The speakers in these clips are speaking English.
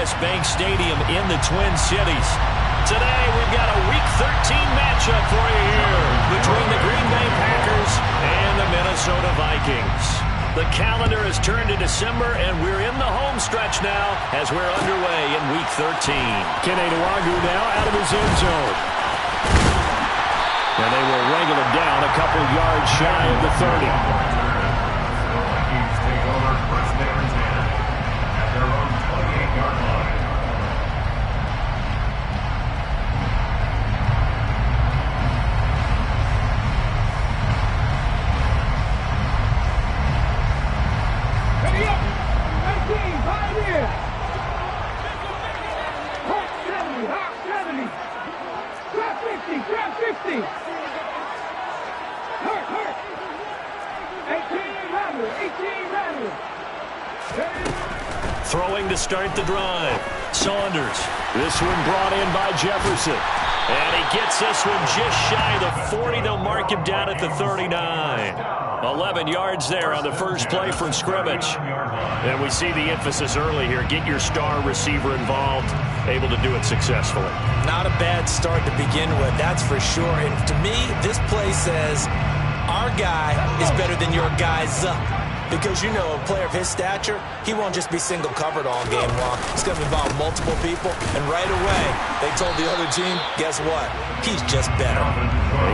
U.S. Bank Stadium in the Twin Cities. Today, we've got a Week 13 matchup for you here between the Green Bay Packers and the Minnesota Vikings. The calendar has turned to December, and we're in the home stretch now as we're underway in Week 13. Kene Nwangwu now out of his end zone. And they will wrangle him down a couple yards shy of the 30. Throwing to start the drive. Saunders. This one brought in by Jefferson. And he gets this one just shy of the 40. They'll mark him down at the 39. 11 yards there on the first play from scrimmage. And we see the emphasis early here. Get your star receiver involved. Able to do it successfully. Not a bad start to begin with, that's for sure. And to me, this play says our guy is better than your guy's. Because, you know, a player of his stature, he won't just be single covered all game long. He's going to involve multiple people. And right away, they told the other team, guess what? He's just better.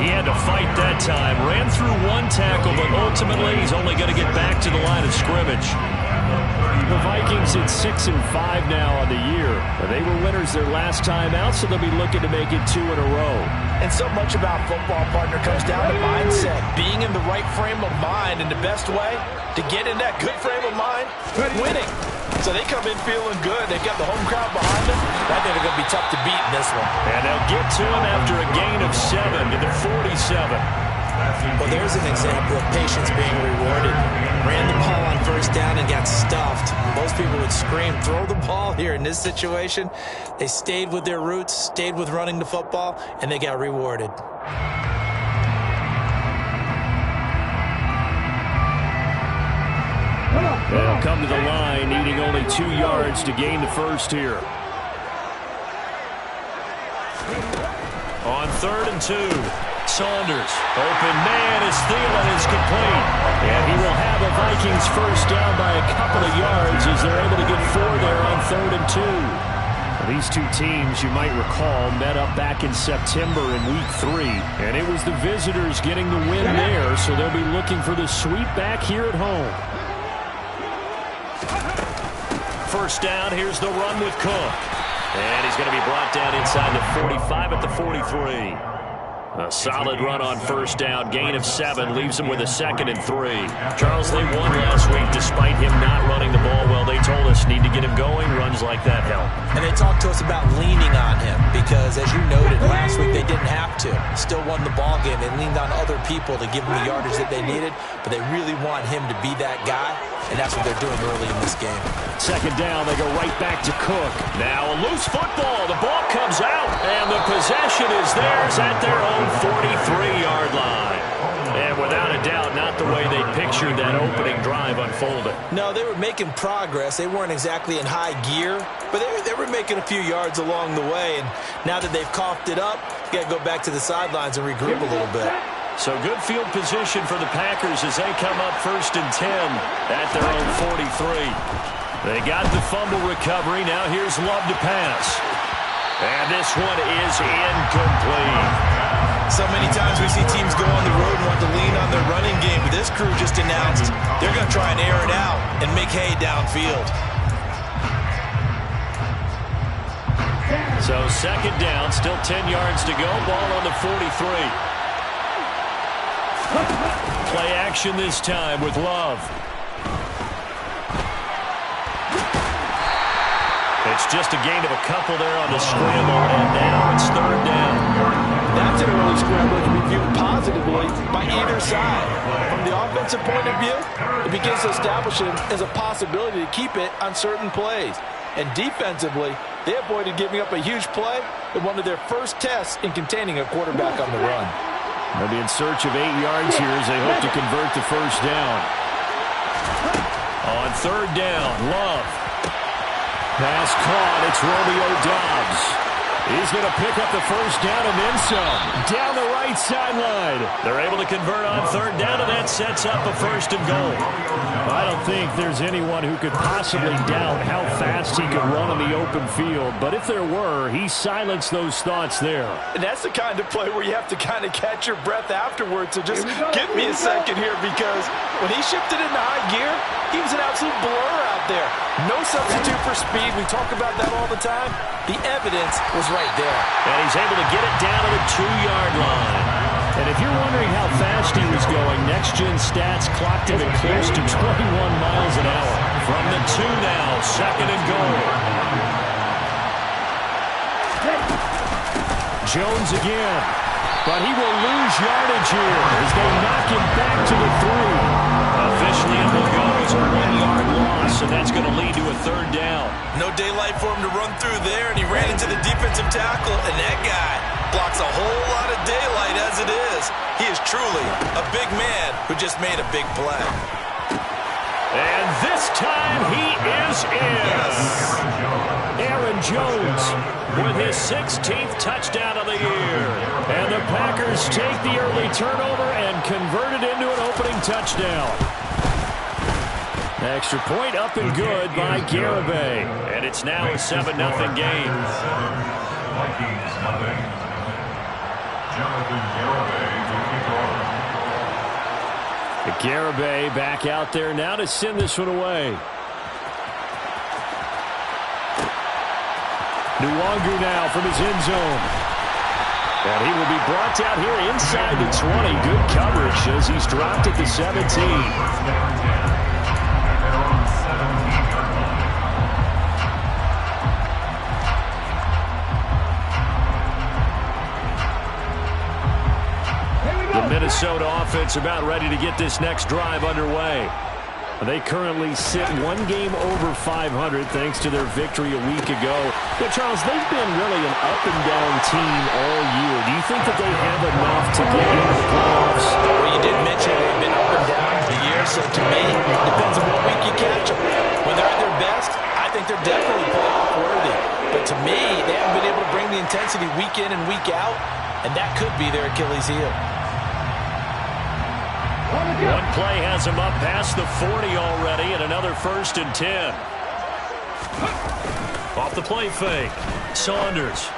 He had to fight that time. Ran through one tackle, but ultimately he's only going to get back to the line of scrimmage. The Vikings at 6-5 now on the year. They were winners their last time out, so they'll be looking to make it 2 in a row. And so much about football, partner, comes down to mindset. Being in the right frame of mind, and the best way to get in that good frame of mind, winning. So they come in feeling good. They've got the home crowd behind them. I think they're going to be tough to beat in this one. And they'll get to him after a gain of 7 to the 47. Well, there's an example of patience being rewarded. Ran the ball on first down and got stuffed. Most people would scream, throw the ball here. In this situation, they stayed with their roots, stayed with running the football, and they got rewarded. They'll come to the line, needing only 2 yards to gain the first here. On 3rd and 2, Saunders. Open man as Thielen is complete. And he will have the Vikings first down by a couple of yards as they're able to get 4 there on 3rd and 2. Well, these two teams, you might recall, met up back in September in Week 3. And it was the visitors getting the win there, so they'll be looking for the sweep back here at home. First down, here's the run with Cook. And he's going to be brought down inside the 45 at the 43. A solid run on first down. Gain of 7 leaves him with a 2nd and 3. Charles, they won last week despite him not running the ball well. They told us need to get him going. Runs like that help. And they talked to us about leaning on him because, as you noted, last week they didn't have to. Still won the ball game. They leaned on other people to give them the yardage that they needed, but they really want him to be that guy, and that's what they're doing early in this game. 2nd down, they go right back to Cook. Now a loose football. The ball comes out, and the possession is theirs at their own 43-yard line. And without a doubt, not the way they pictured that opening drive unfolding. No, they were making progress. They weren't exactly in high gear, but they were making a few yards along the way. And now that they've coughed it up, you got to go back to the sidelines and regroup a little bit. So good field position for the Packers as they come up 1st and 10 at their own 43. They got the fumble recovery. Now here's Love to pass. And this one is incomplete. So many times we see teams go on the road and want to lean on their running game, but this crew just announced they're going to try and air it out and make hay downfield. So 2nd down, still 10 yards to go. Ball on the 43. Play action this time with Love. It's just a gain of a couple there on the scramble, and now it's 3rd down. That's an early scramble that can be viewed positively by either side. From the offensive point of view, it begins to establish it as a possibility to keep it on certain plays. And defensively, they avoided giving up a huge play in one of their first tests in containing a quarterback on the run. They'll be in search of 8 yards here as they hope to convert the first down. On 3rd down, Love. Pass caught. It's Romeo Doubs. He's going to pick up the first down and then some. Down the right sideline. They're able to convert on third down, and that sets up a 1st and goal. I don't think there's anyone who could possibly doubt how fast he could run on the open field. But if there were, he silenced those thoughts there. And that's the kind of play where you have to kind of catch your breath afterwards. So just give me a second here, because when he shifted into high gear, he was an absolute blur out there. No substitute for speed. We talk about that all the time. The evidence was right there. And he's able to get it down to the 2-yard line. And if you're wondering how fast he was going, Next Gen Stats clocked him at close to 21 miles an hour. From the 2 now, 2nd and goal. Jones again. But he will lose yardage here as they knock him back to the 3. Officially, it will go as a 1-yard loss, and that's going to lead to a 3rd down. No daylight for him to run through there, and he ran into the defensive tackle, and that guy blocks a whole lot of daylight as it is. He is truly a big man who just made a big play. And this time he is in. Yes. Aaron Jones With his 16th touchdown of the year. And the Packers take the early turnover and convert it into an opening touchdown. Extra point up and good by Garibay. And it's now a 7-0 game. Vikings nothing. Jonathan Garibay back out there now to send this one away. Nwangu now from his end zone. And he will be brought down here inside the 20. Good coverage as he's dropped at the 17. Minnesota offense about ready to get this next drive underway. They currently sit one game over 500 thanks to their victory a week ago. But Charles, they've been really an up-and-down team all year. Do you think that they have enough to get into the playoffs? Well, you did mention they've been up and down for the year, so to me, it depends on what week you catch them. When they're at their best, I think they're definitely playoff worthy. But to me, they haven't been able to bring the intensity week in and week out, and that could be their Achilles heel. One play has him up past the 40 already, and another 1st and 10. Off the play fake, Saunders.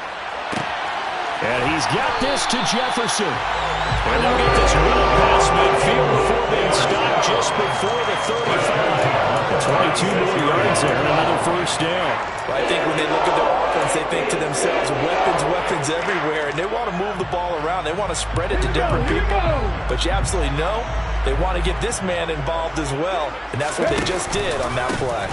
And he's got this to Jefferson. And they'll get this run past midfield before being stopped just before the 35. 22 more yards there, and another 1st down. I think when they look at their offense, they think to themselves, weapons, weapons everywhere, and they want to move the ball around. They want to spread it to different people, but you absolutely know they want to get this man involved as well, and that's what they just did on that play.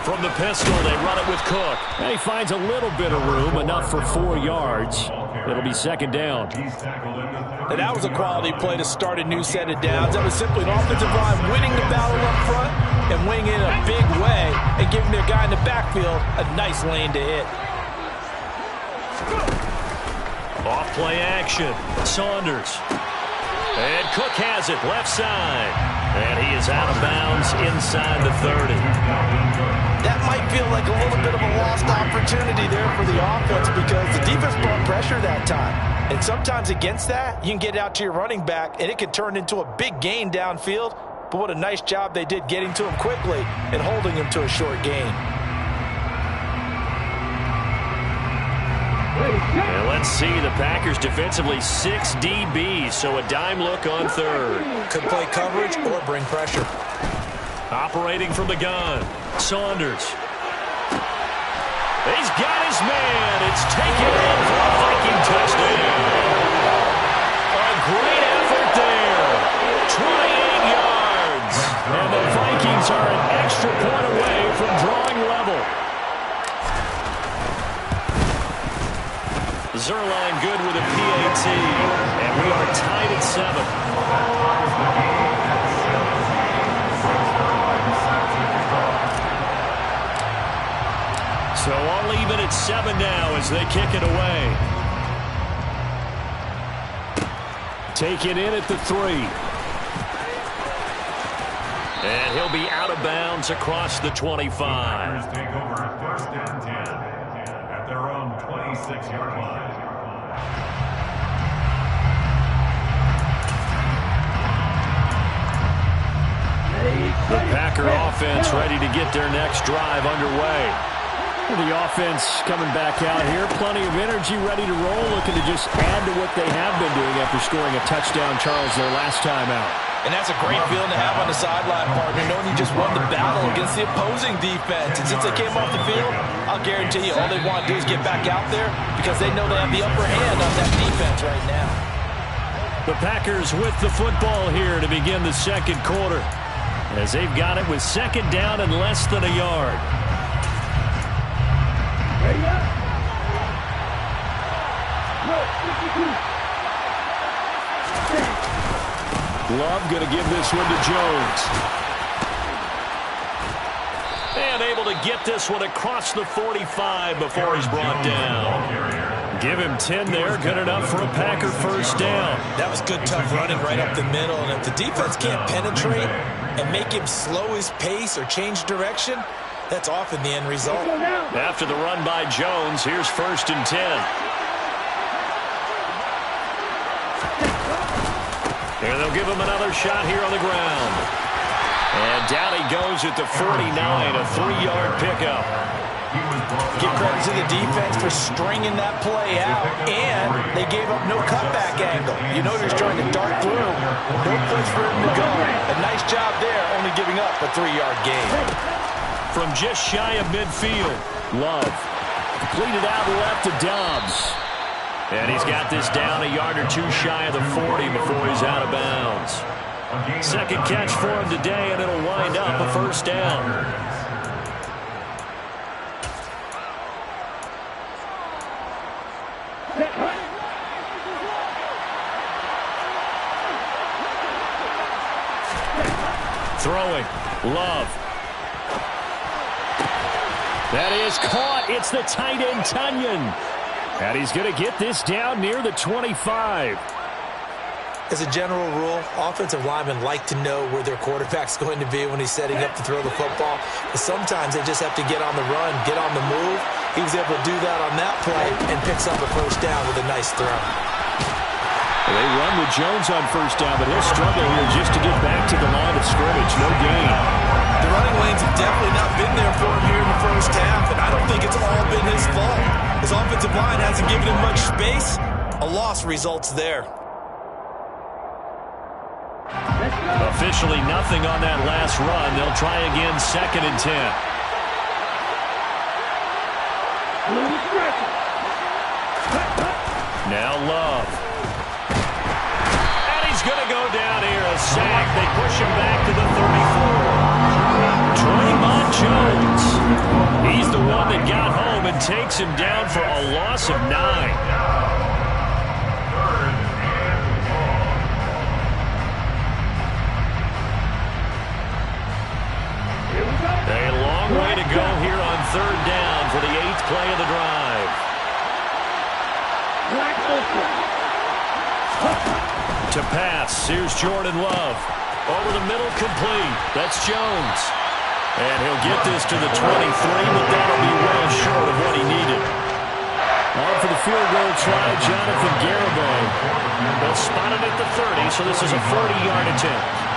From the pistol, they run it with Cook. And he finds a little bit of room, enough for 4 yards. It'll be 2nd down. And that was a quality play to start a new set of downs. That was simply an offensive line winning the battle up front and winning in a big way and giving their guy in the backfield a nice lane to hit. Off play action, Saunders. And Cook has it, left side. And he is out of bounds inside the 30. That might feel like a little bit of a lost opportunity there for the offense because the defense brought pressure that time. And sometimes against that, you can get out to your running back, and it can turn into a big gain downfield. But what a nice job they did getting to him quickly and holding him to a short gain. And let's see, the Packers defensively 6 DBs, so a dime look on 3rd. Could play coverage or bring pressure. Operating from the gun, Saunders. He's got his man. It's taken in for a Viking touchdown. A great effort there. 28 yards. And the Vikings are an extra point away from drawing level. Zerline good with a PAT. And we are tied at 7. So all even at 7 now as they kick it away. Take it in at the 3. And he'll be out of bounds across the 25. first and 10 at their own 26-yard line. The Packer offense ready to get their next drive underway. The offense coming back out here. Plenty of energy, ready to roll, looking to just add to what they have been doing after scoring a touchdown, Charles, their last time out. And that's a great feeling to have on the sideline, partner, knowing you just won the battle against the opposing defense. And since they came off the field, I'll guarantee you all they want to do is get back out there because they know they have the upper hand on that defense right now. The Packers with the football here to begin the second quarter, as they've got it with second down and less than a yard. Love going to give this one to Jones. And able to get this one across the 45 before he's brought down. Give him 10 there. Good enough for a Packer first down. That was good, tough running right up the middle. And if the defense can't penetrate and make him slow his pace or change direction, that's often the end result. After the run by Jones, here's first and 10. And they'll give him another shot here on the ground. And down he goes at the 49, a 3-yard pickup. Give credit to the defense for stringing that play out, and they gave up no cutback angle. You know you're trying to dart through. No place for him to go. A nice job there, only giving up a 3-yard gain. From just shy of midfield, Love completed out left to Dobbs. And he's got this down a yard or two shy of the 40 before he's out of bounds. Second catch for him today, and it'll wind up a first down. Throwing, Love. That is caught. It's the tight end, Tunyon. And he's going to get this down near the 25. As a general rule, offensive linemen like to know where their quarterback's going to be when he's setting up to throw the football. But sometimes they just have to get on the run, get on the move. He was able to do that on that play and picks up a first down with a nice throw. They run with Jones on first down, but he'll struggle here just to get back to the line of scrimmage. No gain. The running lanes have definitely not been there for him here in the first half, and I don't think it's all been his fault. His offensive line hasn't given him much space. A loss results there. Officially nothing on that last run. They'll try again, second and 10. Now Love. And he's going to go down here. A sack. They push him back to the 34. Draymond Jones. He's the one that got home and takes him down for a loss of 9. A long way to go here on third down for the 8th play of the drive. To pass, here's Jordan Love. Over the middle, complete. That's Jones. And he'll get this to the 23, but that'll be well short of what he needed. On for the field goal try, Jonathan Garibay. They'll spot it at the 30, so this is a 40-yard attempt.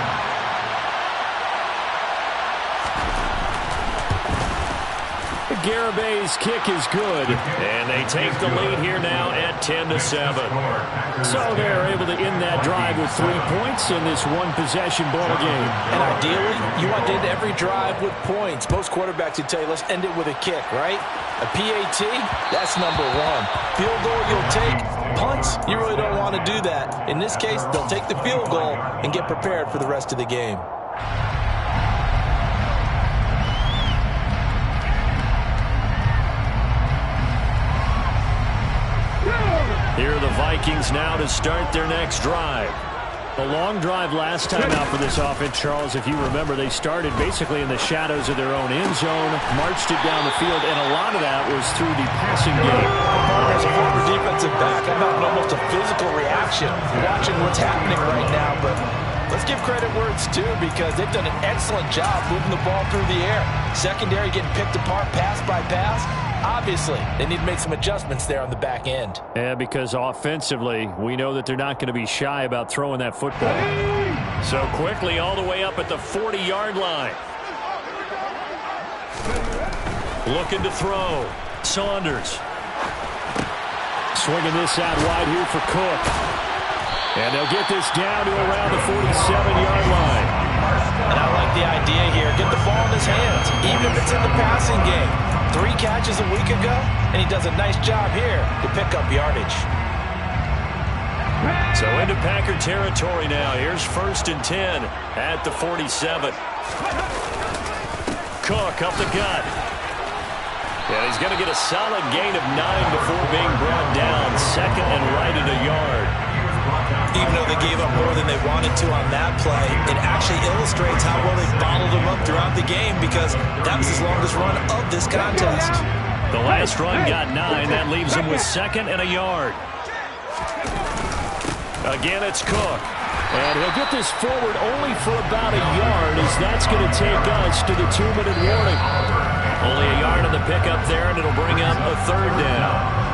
Garibay's kick is good, and they take the lead here now at 10-7. So they're able to end that drive with 3 points in this one-possession ball game. And ideally, you want to end every drive with points. Most quarterbacks would tell you, let's end it with a kick, right? A PAT, that's number 1. Field goal, you'll take. Punts, you really don't want to do that. In this case, they'll take the field goal and get prepared for the rest of the game. Here are the Vikings now to start their next drive. The long drive last time out for this offense, Charles, if you remember, they started basically in the shadows of their own end zone, marched it down the field, and a lot of that was through the passing game. As a former defensive back, I'm having almost a physical reaction watching what's happening right now, but Let's give credit where it's due because they've done an excellent job moving the ball through the air. Secondary getting picked apart pass by pass. Obviously, they need to make some adjustments there on the back end. Yeah, because offensively, we know that they're not going to be shy about throwing that football. So quickly all the way up at the 40-yard line. Looking to throw. Saunders. Swinging this out wide here for Cook. And they'll get this down to around the 47-yard line. And I like the idea here. Get the ball in his hands, even if it's in the passing game. 3 catches a week ago, and he does a nice job here to pick up yardage. So into Packer territory now. Here's 1st and 10 at the 47. Cook up the gut. And he's going to get a solid gain of 9 before being brought down. 2nd and right at a yard. Even though they gave up more than they wanted to on that play, it actually illustrates how well they bottled them up throughout the game because that was his longest run of this contest. The last run got 9. That leaves him with 2nd and a yard. Again, it's Cook. And he'll get this forward only for about a yard as that's going to take us to the 2-minute warning. Only a yard on the pickup there, and it'll bring up a 3rd down.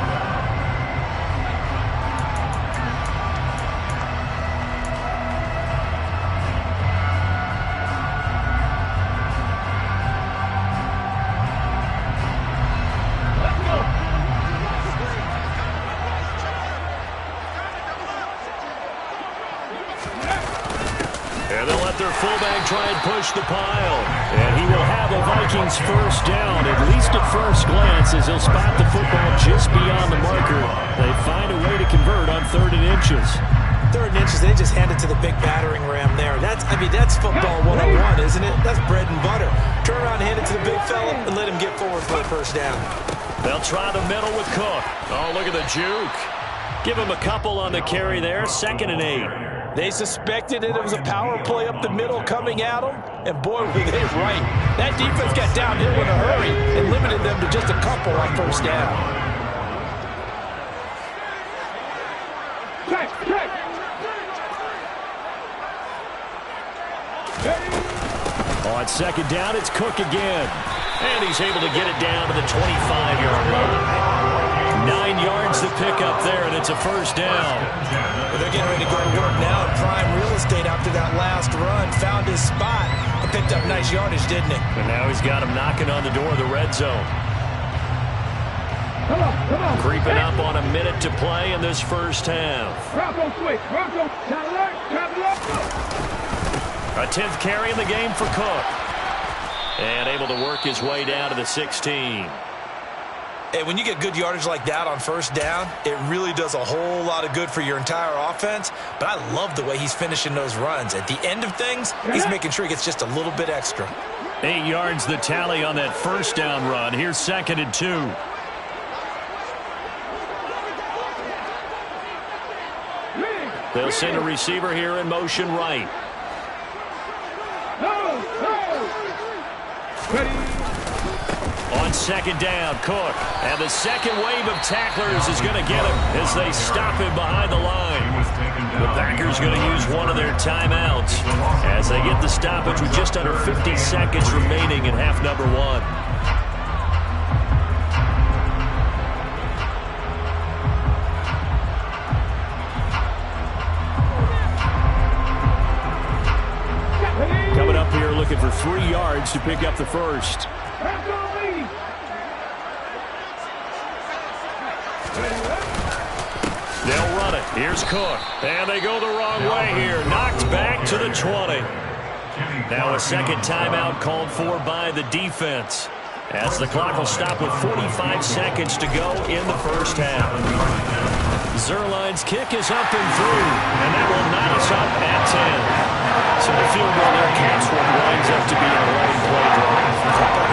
And they'll let their fullback try and push the pile. And he will have a Vikings 1st down, at least at first glance, as he'll spot the football just beyond the marker. They find a way to convert on 3rd and inches. 3rd and inches, they just hand it to the big battering ram there. That's football 101, isn't it? That's bread and butter. Turn around and hand it to the big fella and let him get forward for a 1st down. They'll try the middle with Cook. Oh, look at the juke. Give him a couple on the carry there. 2nd and 8. They suspected it was a power play up the middle coming at them, and boy, were they right. That defense got downhill in a hurry and limited them to just a couple on 1st down. On 2nd down, it's Cook again. And he's able to get it down to the 25-yard line. 9 yards to pick up there, and it's a 1st down. Well, they're getting ready to go to work now in prime real estate after that last run. Found his spot and picked up nice yardage, didn't he? And now he's got him knocking on the door of the red zone. Creeping up on a minute to play in this 1st half. A 10th carry in the game for Cook. And able to work his way down to the 16. Hey, when you get good yardage like that on 1st down, it really does a whole lot of good for your entire offense. But I love the way he's finishing those runs. At the end of things, he's making sure he gets just a little bit extra. 8 yards the tally on that 1st down run. Here's 2nd and 2. They'll send a receiver here in motion right. On 2nd down, Cook. And the 2nd wave of tacklers is going to get him as they stop him behind the line. The Packers going to use one of their timeouts as they get the stoppage with just under 50 seconds remaining in half number 1. Coming up here looking for 3 yards to pick up the 1st. They'll run it. Here's Cook. And they go the wrong way here. Knocked back to the 20. Now a 2nd timeout called for by the defense, as the clock will stop with 45 seconds to go in the 1st half. Zuerlein's kick is up and through, and that will knot us up at 10. So the field goal there counts what winds up to be an 11-play drive.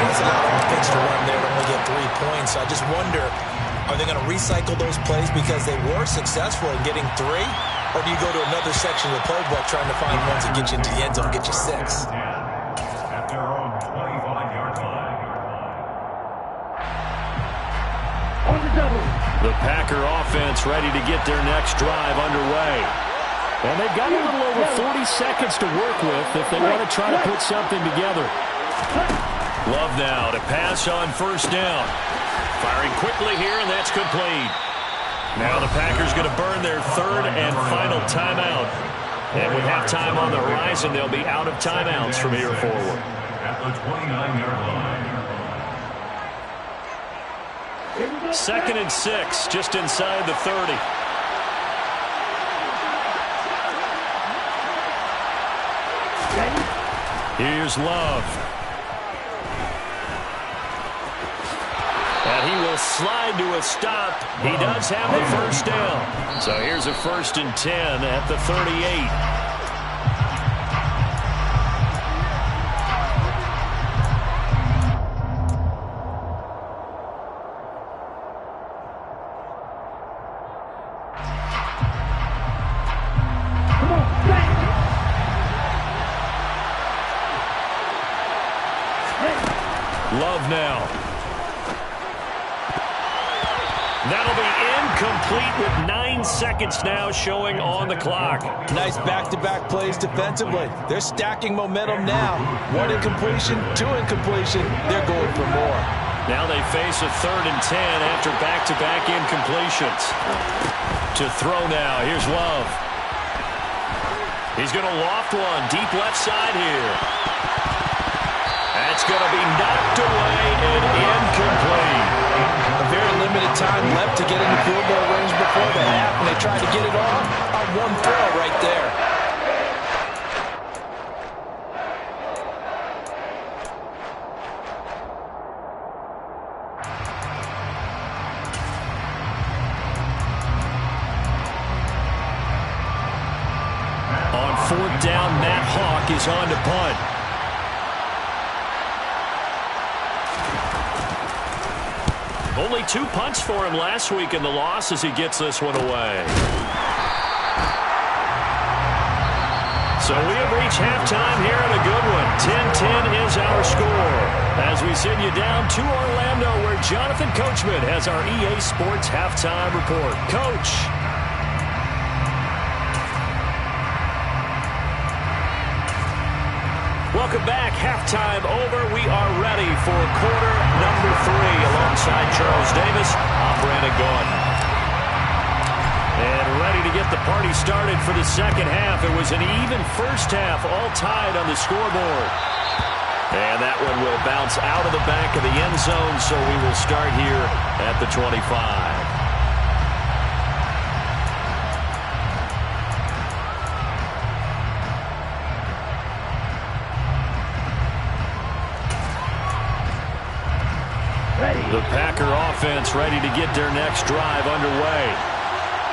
That's a lot of offense to run there to only get 3 points. So I just wonder, are they going to recycle those plays because they were successful in getting 3? Or do you go to another section of the playbook trying to find ones that get you into the end zone, get you 6? At their own 25-yard line. The Packer offense ready to get their next drive underway. And they've got a little over 40 seconds to work with if they want to try to put something together. Love now to pass on first down. Firing quickly here, and that's complete. Now the Packers going to burn their third and final timeout. And with halftime on the horizon, they'll be out of timeouts from here forward. At the 29-yard line. 2nd and 6, just inside the 30. Here's Love. And he will slide to a stop. He does have the first down. So here's a 1st and 10 at the 38. Love now. That'll be incomplete with 9 seconds now showing on the clock. Nice back-to-back plays defensively. They're stacking momentum now. 1 incompletion, 2 incompletion. They're going for more. Now they face a 3rd and 10 after back-to-back incompletions. To throw now. Here's Love. He's going to loft one deep left side here. That's going to be knocked away and incomplete. A very limited time left to get into field goal range before the half, and they tried to get it on one throw right there. On 4th down, Matt Hawk is on to punt. Only 2 punts for him last week in the loss as he gets this one away. So we have reached halftime here in a good one. 10-10 is our score. As we send you down to Orlando where Jonathan Coachman has our EA Sports halftime report. Coach. Welcome back. Halftime over. We are ready for quarter number 3 alongside Charles Davis. I'm Brandon Gaudin. And ready to get the party started for the second half. It was an even first half, all tied on the scoreboard. And that one will bounce out of the back of the end zone, so we will start here at the 25. The Packer offense ready to get their next drive underway.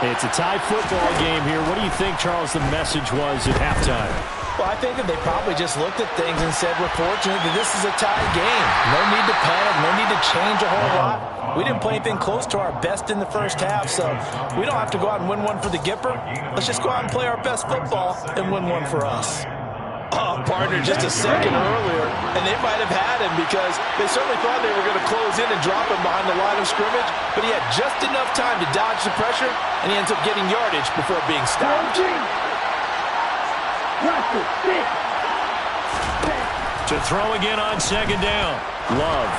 It's a tie football game here. What do you think, Charles, the message was at halftime? Well, I think that they probably just looked at things and said, we're fortunate that this is a tie game. No need to panic, no need to change a whole lot. We didn't play anything close to our best in the first half, so we don't have to go out and win one for the Gipper. Let's just go out and play our best football and win one for us. Oh, partner, just a second earlier, and they might have had him because they certainly thought they were going to close in and drop him behind the line of scrimmage, but he had just enough time to dodge the pressure, and he ends up getting yardage before being stopped. To throw again on second down. Love.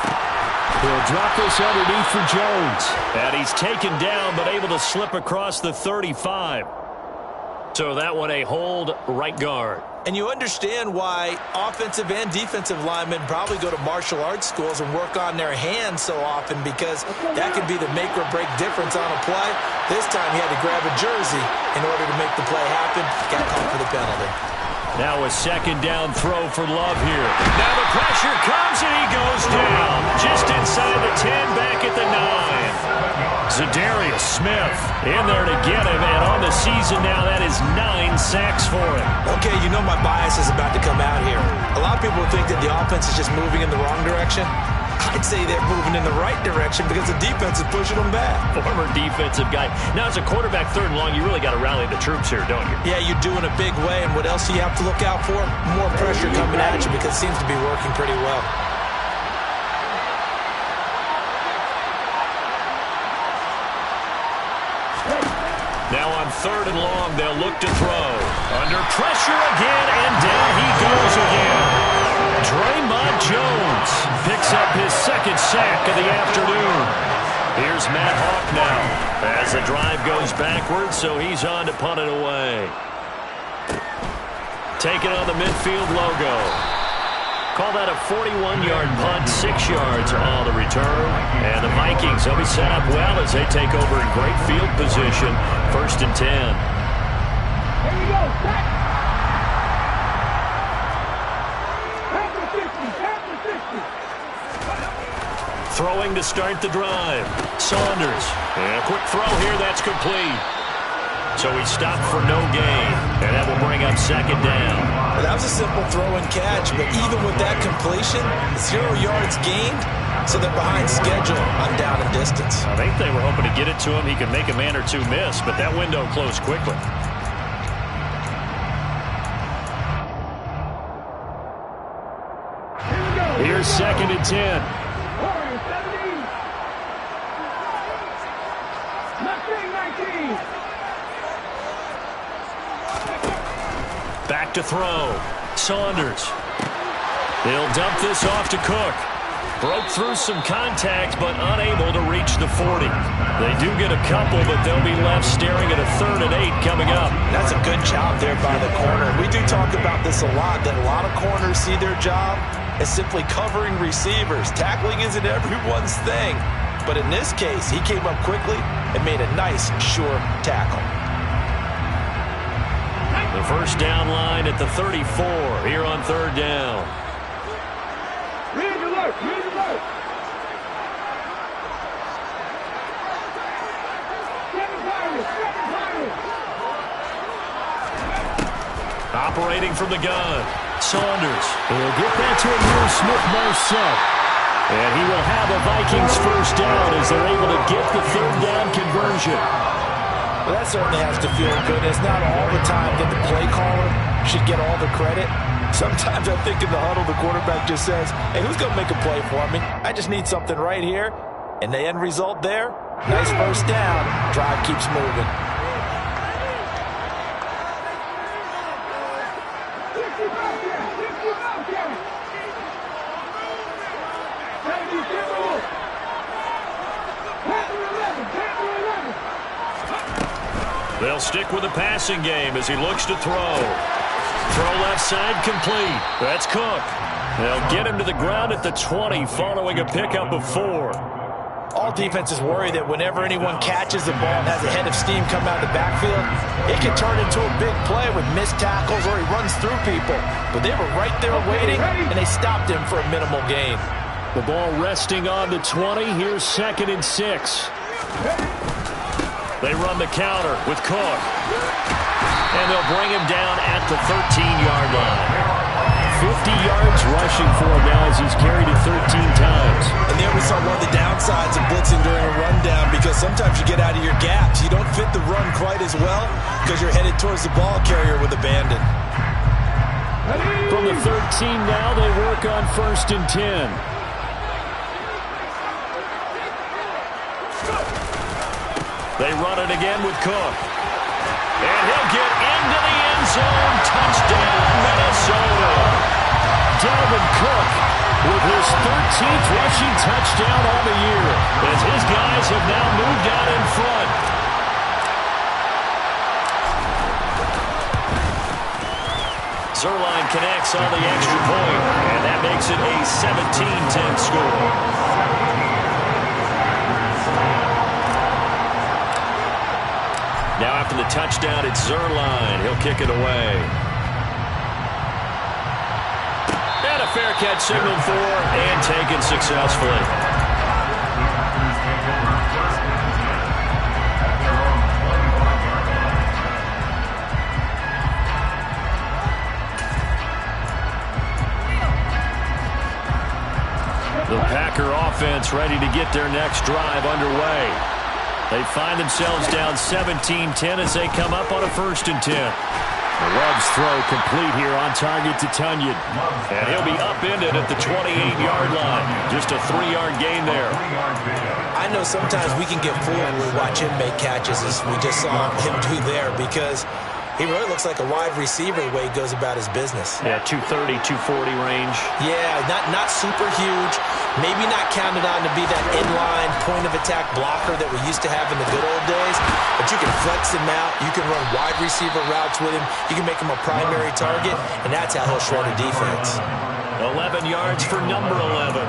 He'll drop this underneath for Jones. And he's taken down, but able to slip across the 35. So that one a hold right guard. And you understand why offensive and defensive linemen probably go to martial arts schools and work on their hands so often, because that could be the make or break difference on a play. This time he had to grab a jersey in order to make the play happen. Got called for the penalty. Now a second down throw for Love here. Now the pressure comes and he goes down. Just inside the 10, back at the 9. Zadarius Smith in there to get him, and on the season now that is 9 sacks for him. Okay, you know my bias is about to come out here. A lot of people think that the offense is just moving in the wrong direction. I'd say they're moving in the right direction because the defense is pushing them back. Former defensive guy. Now, as a quarterback, third and long, you really got to rally the troops here, don't you? Yeah, you do in a big way, and what else do you have to look out for? More pressure coming at you because it seems to be working pretty well. Now on 3rd and long. They'll look to throw. Under pressure again, and down he goes again. Draymond Jones picks up his 2nd sack of the afternoon. Here's Matt Hawk now as the drive goes backwards, so he's on to punt it away. Taking on the midfield logo. Call that a 41-yard punt, 6 yards on the return. And the Vikings will be set up well as they take over in great field position. 1st and 10. Here we go. Throwing to start the drive. Saunders. And a quick throw here. That's complete. So he stopped for no gain. And that will bring up 2nd down. Well, that was a simple throw and catch, but even with that completion, 0 yards gained, so they're behind schedule on down and distance. I think they were hoping to get it to him. He could make a man or two miss, but that window closed quickly. Here's 2nd and 10. Back to throw. Saunders. He'll dump this off to Cook. Broke through some contact, but unable to reach the 40. They do get a couple, but they'll be left staring at a 3rd and 8 coming up. That's a good job there by the corner. We do talk about this a lot, that a lot of corners see their job as simply covering receivers. Tackling isn't everyone's thing. But in this case, he came up quickly and made a nice, sure tackle. The 1st down line at the 34 here on 3rd down. Read alert! Read alert! Operating from the gun. Saunders. He'll get that to Amir Smith-Marset. And he will have a Vikings 1st down as they're able to get the 3rd down conversion. Well, that certainly has to feel good. It's not all the time that the play caller should get all the credit. Sometimes I think in the huddle, the quarterback just says, hey, who's going to make a play for me? I just need something right here. And the end result there, nice 1st down. Drive keeps moving. They'll stick with the passing game as he looks to throw. Throw left side complete. That's Cook. They'll get him to the ground at the 20 following a pickup of 4. All defenses worry that whenever anyone catches the ball and has a head of steam come out of the backfield, it can turn into a big play with missed tackles or he runs through people. But they were right there waiting, and they stopped him for a minimal gain. The ball resting on the 20. Here's 2nd and 6. They run the counter with Cook. And they'll bring him down at the 13-yard line. 50 yards rushing for him now as he's carried it 13 times. And there we saw one of the downsides of blitzing during a rundown, because sometimes you get out of your gaps. You don't fit the run quite as well because you're headed towards the ball carrier with abandon. From the 13 now, they work on 1st and 10. They run it again with Cook. And he'll get into the end zone. Touchdown, Minnesota. Dalvin Cook with his 13th rushing touchdown on the year, as his guys have now moved out in front. Zuerlein connects on the extra point, and that makes it a 17-10 score. Now after the touchdown, it's Zuerlein. He'll kick it away. And a fair catch signaled for and taken successfully. The Packer offense ready to get their next drive underway. They find themselves down 17-10 as they come up on a 1st and 10. The Love's throw complete here on target to Tonyan. And he'll be upended at the 28-yard line. Just a 3-yard gain there. I I know sometimes we can get fooled when we watch him make catches, as we just saw him do there, because he really looks like a wide receiver the way he goes about his business. Yeah, 230, 240 range. Yeah, not super huge. Maybe not counted on to be that inline point-of-attack blocker that we used to have in the good old days. But you can flex him out. You can run wide receiver routes with him. You can make him a primary target, and that's how he'll shred a defense. 11 yards for number 11.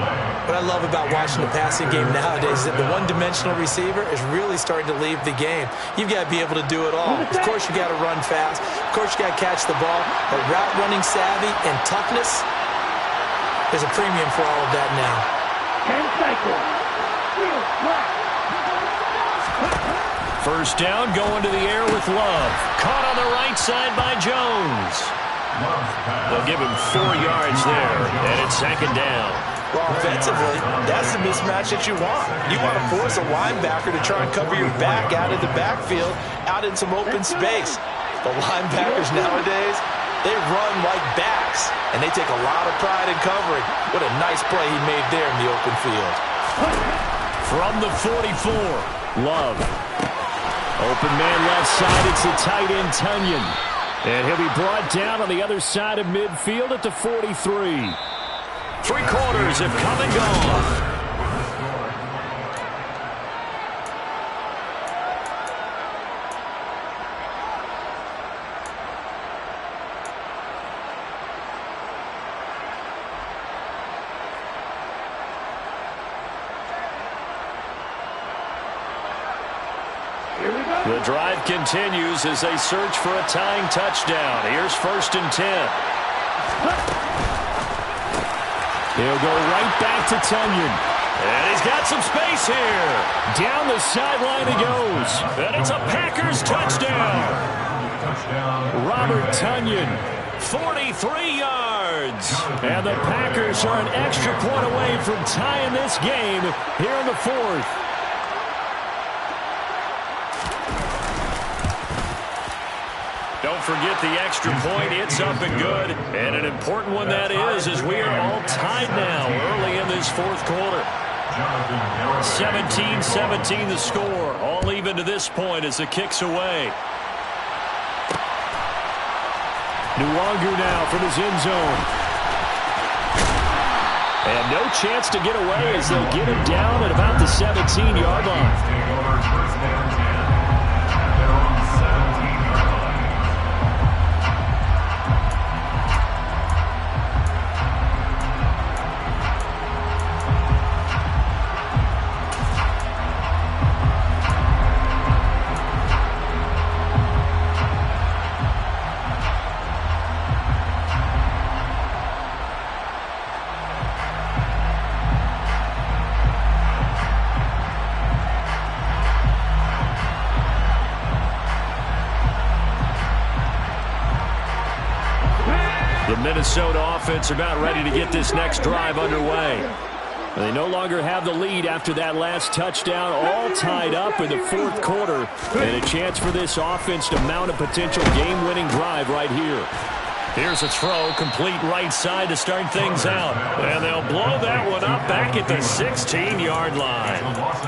What I love about watching the passing game nowadays is that the one-dimensional receiver is really starting to leave the game. You've got to be able to do it all. Of course, you got to run fast. Of course, you got to catch the ball. But route running savvy and toughness, there's a premium for all of that now. 10 seconds. First down, going to the air with Love. Caught on the right side by Jones. They'll give him 4 yards there, and it's second down. Well, offensively, that's the mismatch that you want. You want to force a linebacker to try and cover your back out of the backfield, out in some open space. The linebackers nowadays, they run like backs, and they take a lot of pride in covering. What a nice play he made there in the open field. From the 44, Love. Open man left side, it's the tight end Tunyon. And he'll be brought down on the other side of midfield at the 43. 3 quarters have come and gone. The drive continues as they search for a tying touchdown. Here's 1st and 10. He'll go right back to Tunyon. And he's got some space here. Down the sideline he goes. And it's a Packers touchdown. Robert Tunyon. 43 yards. And the Packers are an extra point away from tying this game here in the 4th. Don't forget the extra point. It's up and good. And an important one that is, as we are all tied now early in this 4th quarter. 17-17 the score. All even to this point as the kick's away. Nwangu now from his end zone. And no chance to get away as they'll get him down at about the 17-yard line. Minnesota offense about ready to get this next drive underway. They no longer have the lead after that last touchdown, all tied up in the 4th quarter. And a chance for this offense to mount a potential game-winning drive right here. Here's a throw, complete right side to start things out. And they'll blow that one up back at the 16-yard line.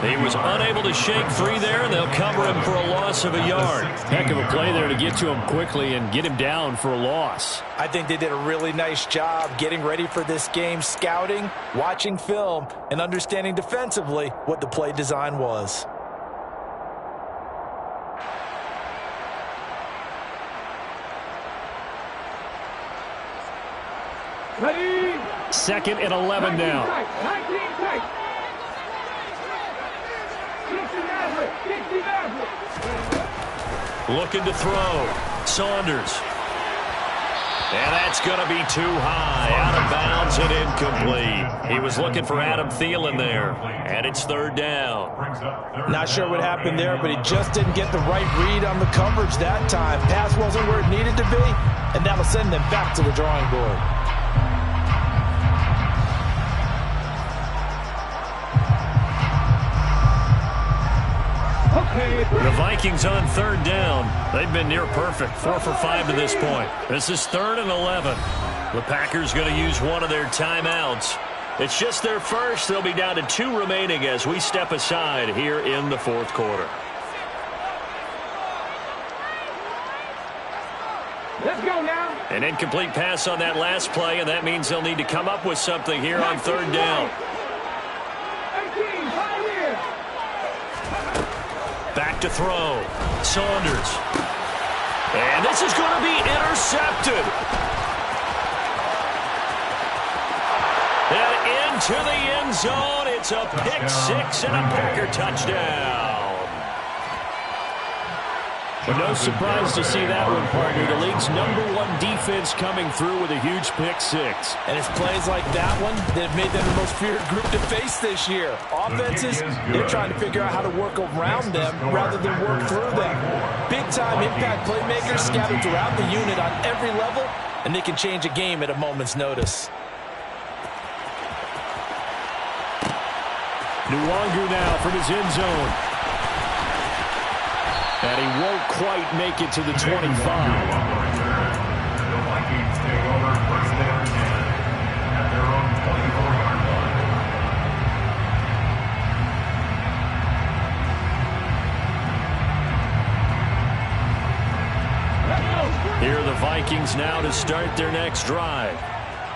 He was unable to shake free there, and they'll cover him for a loss of a yard. Heck of a play there to get to him quickly and get him down for a loss. I think they did a really nice job getting ready for this game, scouting, watching film, and understanding defensively what the play design was. Ready? 2nd and 11 now. 19 tight. 60 average. Looking to throw. Saunders. And that's going to be too high. Out of bounds and incomplete. He was looking for Adam Thielen there. And it's 3rd down. Not sure what happened there, but he just didn't get the right read on the coverage that time. Pass wasn't where it needed to be, and that'll send them back to the drawing board. The Vikings on 3rd down. They've been near perfect. 4 for 5 to this point. This is 3rd and 11. The Packers going to use one of their timeouts. It's just their first. They'll be down to 2 remaining as we step aside here in the fourth quarter. Let's go now. An incomplete pass on that last play, and that means they'll need to come up with something here on third down. 18, Pioneer. Back to throw. Saunders. And this is going to be intercepted. And into the end zone. It's a pick six and a Packer touchdown. Well, no surprise to see that one, partner. The league's #1 defense coming through with a huge pick six. And it's plays like that one that have made them the most feared group to face this year. Offenses, they're trying to figure out how to work around them rather than work through them. Big-time impact playmakers scattered throughout the unit on every level, and they can change a game at a moment's notice. Nwangu now from his end zone. And he won't quite make it to the 25. The Vikings take over first down 10 at their own 24-yard line. Here are the Vikings now to start their next drive.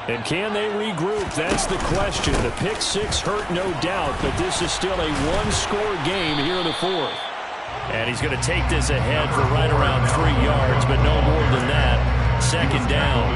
And can they regroup? That's the question. The pick six hurt, no doubt, but this is still a one-score game here in the fourth. And he's going to take this ahead for right around 3 yards, but no more than that. Second down.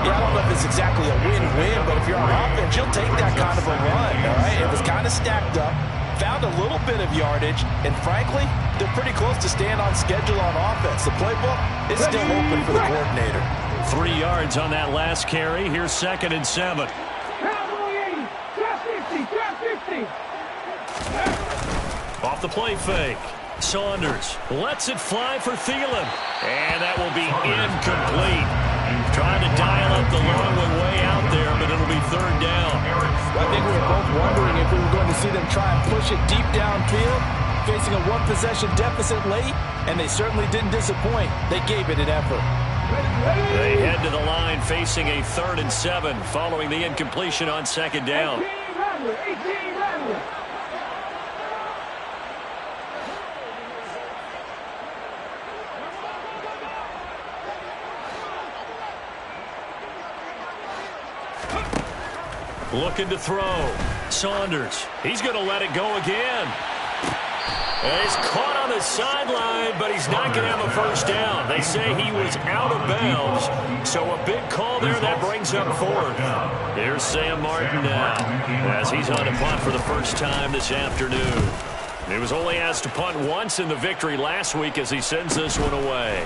Yeah, I don't know if it's exactly a win-win, but if you're on offense, you'll take that kind of a run, all right? It was kind of stacked up, found a little bit of yardage, and frankly, they're pretty close to staying on schedule on offense. The playbook is still open for the coordinator. 3 yards on that last carry. Here's 2nd and 7. Cowboy 80. Drop 50. Drop 50. Off the play fake. Saunders lets it fly for Thielen. And that will be incomplete. Trying to dial up the long way out there, but it'll be third down. I think we were both wondering if we were going to see them try and push it deep downfield, facing a one-possession deficit late, and they certainly didn't disappoint. They gave it an effort. They head to the line facing a 3rd and 7 following the incompletion on 2nd down. 18 Rattler. 18 Rattler. Looking to throw. Saunders. He's going to let it go again. And he's caught on the sideline, but he's not going to have a first down. They say he was out of bounds. So a big call there that brings up 4th. Here's Sam Martin now as he's on to punt for the first time this afternoon. He was only asked to punt once in the victory last week as he sends this one away.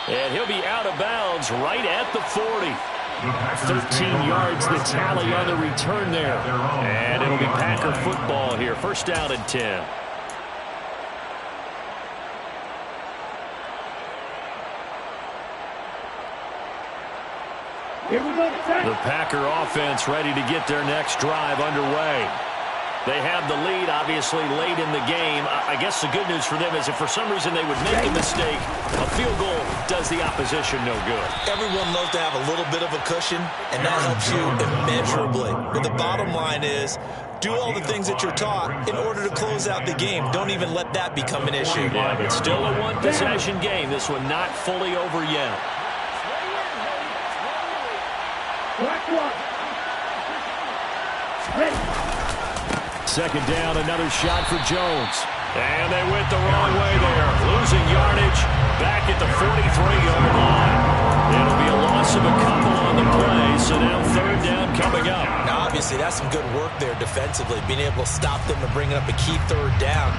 And he'll be out of bounds right at the 40. 13 yards, the tally on the return there. And it'll be Packer football here. First down and 10. Here we go. The Packer offense ready to get their next drive underway. They have the lead, obviously, late in the game. I guess the good news for them is if for some reason they would make a mistake, a field goal does the opposition no good. Everyone loves to have a little bit of a cushion, and that helps you immeasurably. But the bottom line is, do all the things that you're taught in order to close out the game. Don't even let that become an issue. Yeah, but still a one-possession game. This one not fully over yet. Black one. Ready. Second down, another shot for Jones. And they went the wrong way there. Losing yardage back at the 43-yard line. It'll be a loss of a couple on the play, so now third down coming up. Now, obviously, that's some good work there defensively, being able to stop them and bringing up a key third down.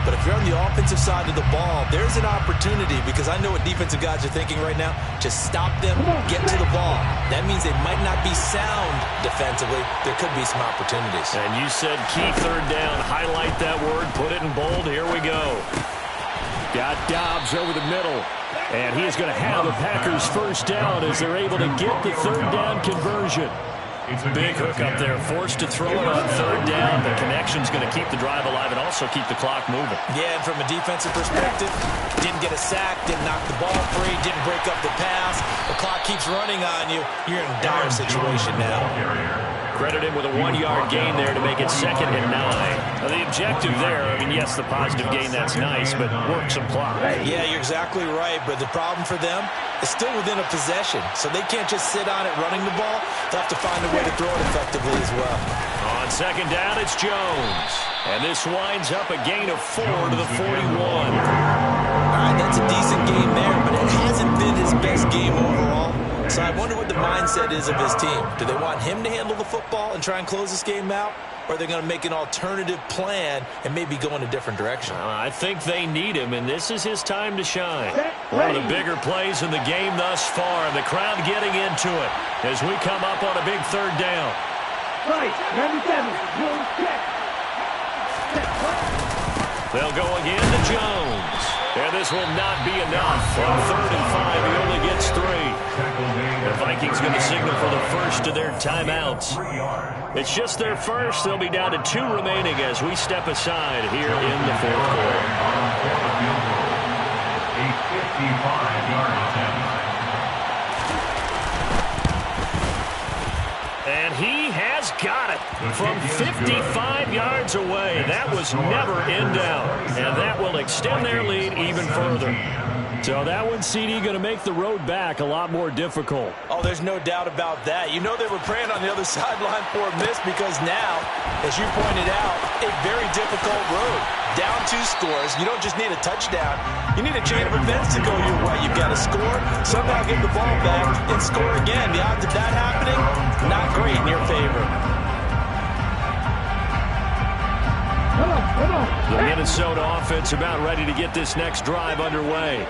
But if you're on the offensive side of the ball, there's an opportunity, because I know what defensive guys are thinking right now. Just stop them, get to the ball. That means they might not be sound defensively. There could be some opportunities. And you said key third down. Highlight that word. Put it in bold. Here we go. Got Dobbs over the middle. And he is going to have the Packers first down as they're able to get the third down conversion. Big hook up there, forced to throw it on third down. The connection's going to keep the drive alive and also keep the clock moving. Yeah, and from a defensive perspective, didn't get a sack, didn't knock the ball free, didn't break up the pass. The clock keeps running on you. You're in a dire situation now. Credit him with a 1-yard gain there to make it 2nd and 9. Now, the objective there, I mean, yes, the positive gain, that's nice, but work some clock. Yeah, you're exactly right, but the problem for them is still within a possession, so they can't just sit on it running the ball. They'll have to find a way to throw it effectively as well. On 2nd down, it's Jones. And this winds up a gain of 4 to the 41. All right, that's a decent game there, but it hasn't been his best game overall. So I wonder what the mindset is of his team. Do they want him to handle the football and try and close this game out? Or are they going to make an alternative plan and maybe go in a different direction? I think they need him, and this is his time to shine. One of the bigger plays in the game thus far. The crowd getting into it as we come up on a big 3rd down. Right, number 7. Jones, check. They'll go again to Jones. And this will not be enough. On 3rd and 5, he only gets 3. The Vikings going to signal for the first of their timeouts. It's just their first. They'll be down to 2 remaining as we step aside here in the 4th quarter. A 55-yard attempt. And he has got it from 55 yards away. That was never in doubt. And that will extend their lead even further. So that one, CD, going to make the road back a lot more difficult. Oh, there's no doubt about that. You know they were praying on the other sideline for a miss because now, as you pointed out, a very difficult road. Down 2 scores. You don't just need a touchdown. You need a chain of events to go your way. You've got to score, somehow get the ball back, and score again. The odds of that happening, not great in your favor. The Minnesota offense about ready to get this next drive underway.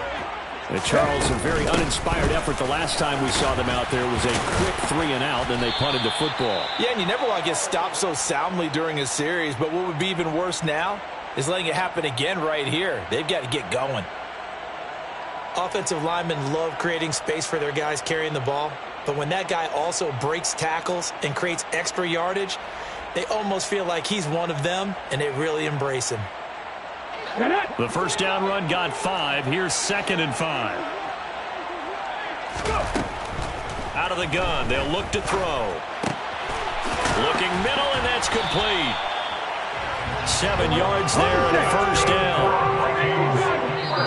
And Charles, a very uninspired effort the last time we saw them out there was a quick 3 and out, then they punted the football. Yeah, and you never want to get stopped so soundly during a series, but what would be even worse now is letting it happen again right here. They've got to get going. Offensive linemen love creating space for their guys carrying the ball, but when that guy also breaks tackles and creates extra yardage, they almost feel like he's one of them, and they really embrace him. The first down run got 5. Here's 2nd and 5. Out of the gun. They'll look to throw. Looking middle, and that's complete. 7 yards there and a first down.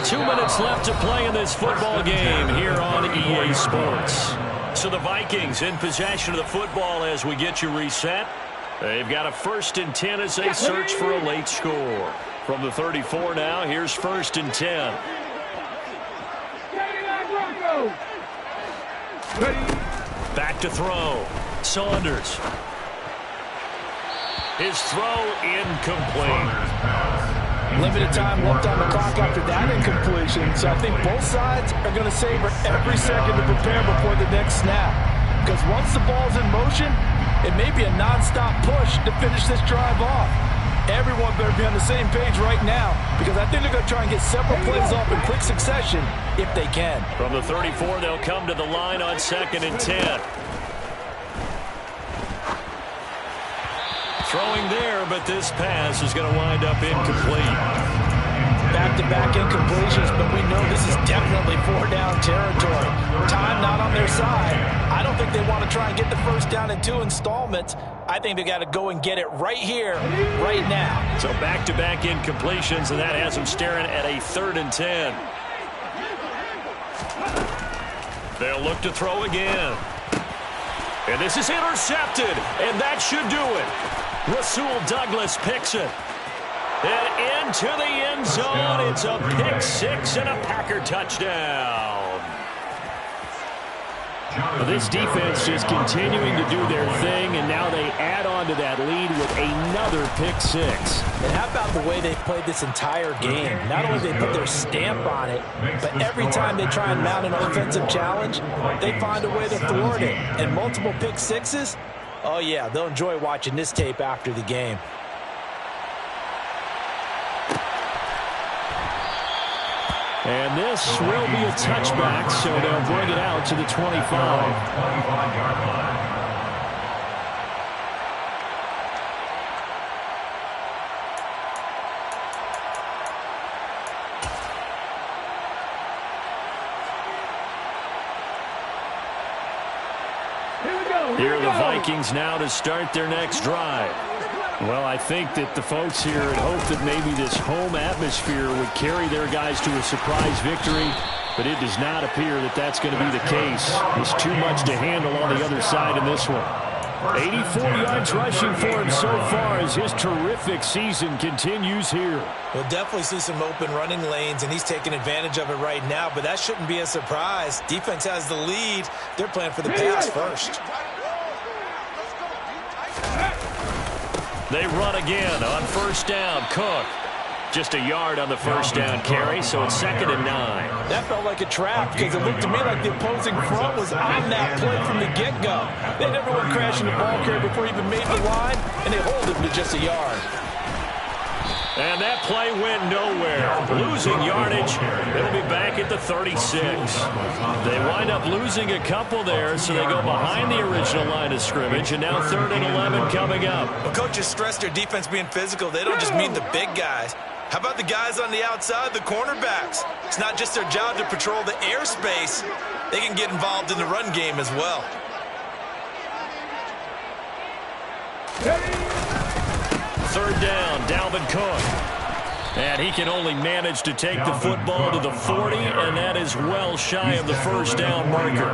2 minutes left to play in this football game here on EA Sports. So the Vikings in possession of the football as we get you reset. They've got a 1st and 10 as they search for a late score. From the 34 now, here's 1st and 10. Back to throw. Saunders. His throw incomplete. Limited time left on the clock after that incompletion, so I think both sides are going to savor every second to prepare before the next snap. Because once the ball's in motion, it may be a nonstop push to finish this drive off. Everyone better be on the same page right now because I think they're going to try and get several plays off in quick succession if they can. From the 34, they'll come to the line on 2nd and 10. Throwing there, but this pass is going to wind up incomplete. Back-to-back incompletions, but we know this is definitely 4-down territory. Time not on their side. I don't think they want to try and get the first down in 2 installments. I think they got to go and get it right here, right now. So back-to-back incompletions, and that has them staring at a 3rd and 10. They'll look to throw again. And this is intercepted, and that should do it. Rasul Douglas picks it. And into the end zone, it's a pick 6 and a Packer touchdown. Well, this defense just continuing to do their thing, and now they add on to that lead with another pick 6. And how about the way they've played this entire game? Not only they put their stamp on it, but every time they try and mount an offensive challenge, they find a way to thwart it. And multiple pick 6s, oh yeah, they'll enjoy watching this tape after the game. And this will be a touchback, so they'll bring it out to the 25. Here are the Vikings now to start their next drive. Well, I think that the folks here had hoped that maybe this home atmosphere would carry their guys to a surprise victory, but it does not appear that that's going to be the case. There's too much to handle on the other side in this one. 84 yards rushing for him so far as his terrific season continues here. We'll definitely see some open running lanes, and he's taking advantage of it right now, but that shouldn't be a surprise. Defense has the lead. They're playing for the pass first. They run again on first down. Cook. Just a yard on the first down carry, so it's 2nd and 9. That felt like a trap because it looked to me like the opposing front was on that play from the get-go. They never went crashing the ball carrier before he even made the line, and they hold him to just a yard. And that play went nowhere. Losing yardage. It'll be back at the 36. They wind up losing a couple there, so they go behind the original line of scrimmage, and now 3rd and 11 coming up. Well, coaches stress their defense being physical. They don't just mean the big guys. How about the guys on the outside, the cornerbacks? It's not just their job to patrol the airspace. They can get involved in the run game as well. Third down, Dalvin Cook. And he can only manage to take the football to the 40, and that is well shy of the first down marker.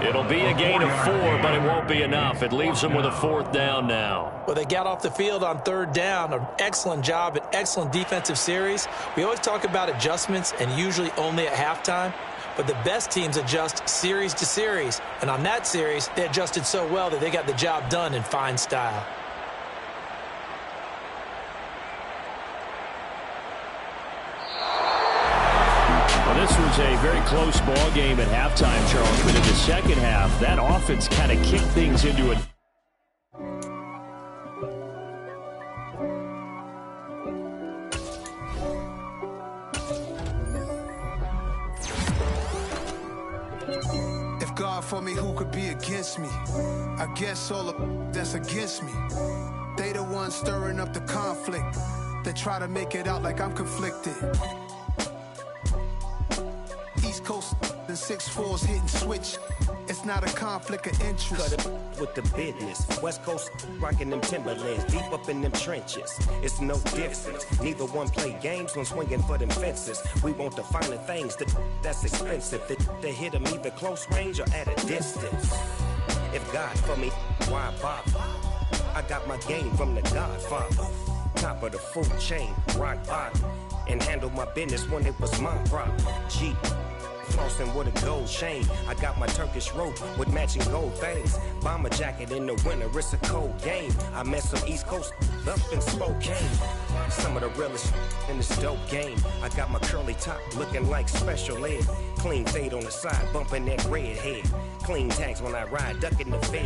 It'll be a gain of 4, but it won't be enough. It leaves him with a 4th down now. Well, they got off the field on 3rd down. An excellent job, an excellent defensive series. We always talk about adjustments, and usually only at halftime. But the best teams adjust series to series. And on that series, they adjusted so well that they got the job done in fine style. This was a very close ball game at halftime, Charles, but in the second half, that offense kind of kicked things into a... If God for me, who could be against me? I guess all of that's against me. They the ones stirring up the conflict. They try to make it out like I'm conflicted. East Coast and 6'4's hitting switch. It's not a conflict of interest. Cut it with the business. West Coast rocking them Timberlands, deep up in them trenches. It's no difference. Neither one play games when swinging for them fences. We want the finer things that's expensive. They hit them either close range or at a distance. If God for me, why bother? I got my game from the Godfather. Top of the food chain, rock bottom. And handle my business when it was my problem. G. Flossing with a gold chain. I got my Turkish rope with matching gold things. Bomber jacket in the winter, it's a cold game. I met some East Coast up in Spokane. Some of the realest in this dope game. I got my curly top looking like special ed. Clean fade on the side, bumping that red head. Clean tags when I ride, ducking the fed.